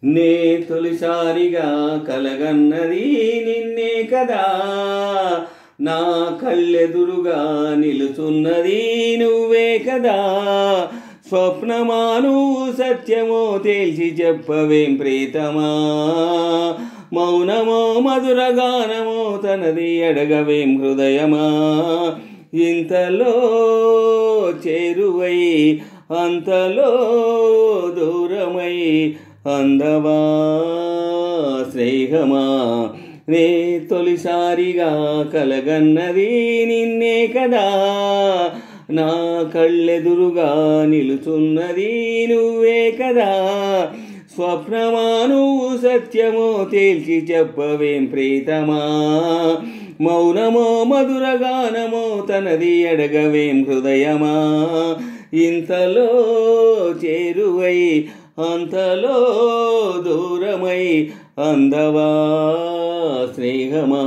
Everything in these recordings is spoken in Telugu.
నే తొలిసారిగా కలగన్నది నిన్నే కదా, నా కళ్ళెదురుగా నిలుచున్నది నువ్వే కదా. స్వప్నమా నువ్వు సత్యమో తేల్చి చెప్పవేం ప్రీతమా, మౌనమో మధురగానమో తనది అడగవేం హృదయమా. ఇంతలో చేరువై అంతలో దూరమై అందవా స్నేహమా, నే తొలిసారిగా కలగన్నది నిన్నే కదా, నా కళ్ళెదురుగా నిలుచున్నది నువ్వే కదా. స్వప్నమా నువ్వు సత్యమో తేల్చి చెప్పవేం ప్రీతమా, మౌనమో మధురగానమో తనది అడగవేం హృదయమా. ఇంతలో చేరువై అంతలో దూరమై అందవా స్నేహమా,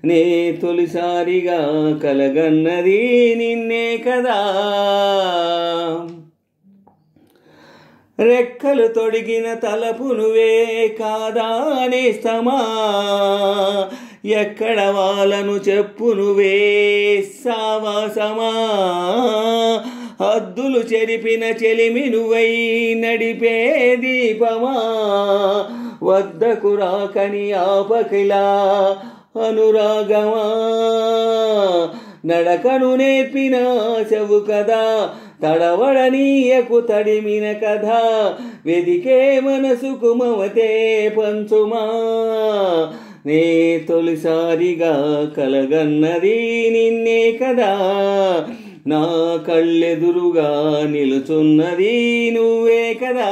నే తొలిసారిగా కలగన్నది నిన్నే కదా. రెక్కలు తొడిగిన తలపు నువ్వే కాదా నేస్తమా, ఎక్కడ వాళ్ళను చెప్పు నువ్వే సావాసమా. హద్దులు చెరిపిన చెలిమి నువ్వై నడిపే దీపమా, వద్దకు రాకని ఆపకిలా అనురాగమా. నడకను నేర్పిన చెవు కదా, తడవడనీయకు తడిమిన కథ, వెదికే మనసుకు మమతే పంచుమా. నే తొలిసారిగా కలగన్నది నిన్నే కదా, నా కళ్ళెదురుగా నిలుచున్నది నువ్వే కదా.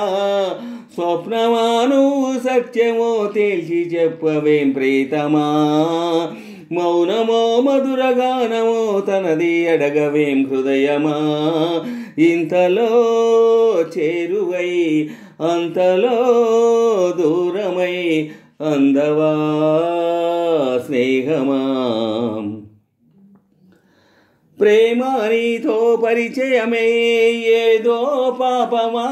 స్వప్నమా నువ్వు సత్యమో తేల్చి చెప్పవేం ప్రీతమా, మౌనమో మధురగానమో తనది అడగవేం హృదయమా. ఇంతలో చేరువై అంతలో దూరమై అందవా స్నేహమా. ప్రేమ నీతో పరిచయమే ఏదో పాపమా,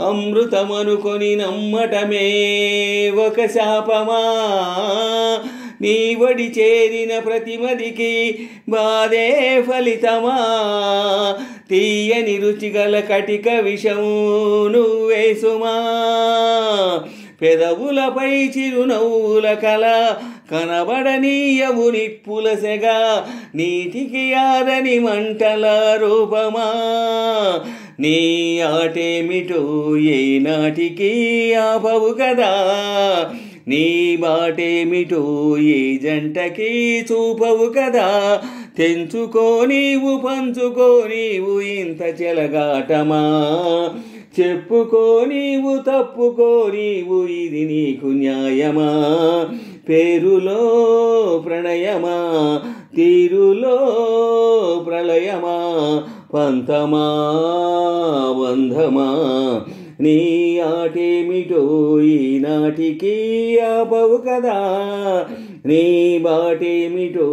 అమృతమనుకొని నమ్మటమే ఒక శాపమా. నీ వడి చేరిన ప్రతిమదికి బాధే ఫలితమా, తీయని రుచిగల కటిక విషం నువ్వే సుమా. పెదవులపై చిరునవ్వుల కల కనబడనీయవు నిప్పుల సెగ, నీటికి ఆరని మంటల రూపమా. నీ ఆటేమిటో ఏనాటికి ఆపవు కదా, నీ బాటేమిటో ఏ జంటకి చూపవు కదా. తెంచుకో నీవు పంచుకో నీవు ఇంత చెలగాటమా, చెప్పుకో నీవు తప్పుకో నీవు ఇది నీకు న్యాయమా. పేరులో ప్రణయమా తీరులో ప్రళయమా, పంతమా బంధమా. నీ ఆటేమిటో ఈనాటికి ఆపవు కదా, నీ బాటేమిటో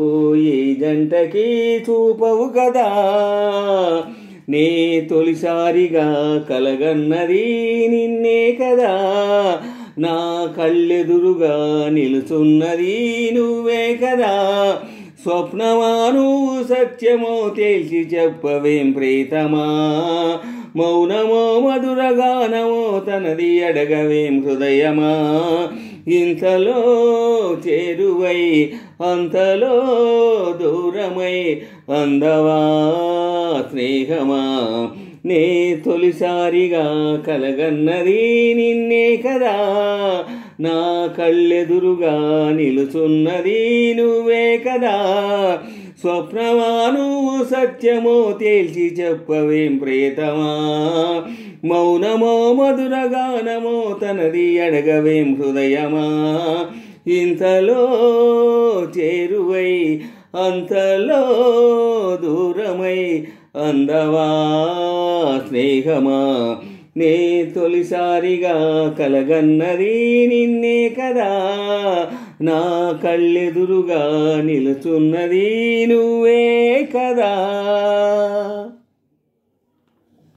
ఏ జంటకి చూపవు కదా. నే తొలిసారిగా కలగన్నది నిన్నే కదా, నా కళ్ళెదురుగా నిలుచున్నది నువ్వే కదా. స్వప్నమా నువ్వు సత్యమో తేల్చి చెప్పవేం ప్రీతమా, మౌనమో మధురగానమో తనది అడగవేం హృదయమా. ఇంతలో చేరువై అంతలో దూరమై అందవా స్నేహమా. నే తొలిసారిగా కలగన్నది నిన్నే కదా, నా కళ్ళెదురుగా నిలుచున్నది నువ్వే కదా. స్వప్నమా నువ్వు సత్యమో తేల్చి చెప్పవేం ప్రియతమా, మౌనమో మధురగానమో తనది అడగవేం హృదయమా. ఇంతలో చేరువై అంతలో దూరమై అందవా స్నేహమా. నే తొలిసారిగా కలగన్నది నిన్నే కదా, నా కళ్ళెదురుగా నిలుచున్నది నువ్వే కదా.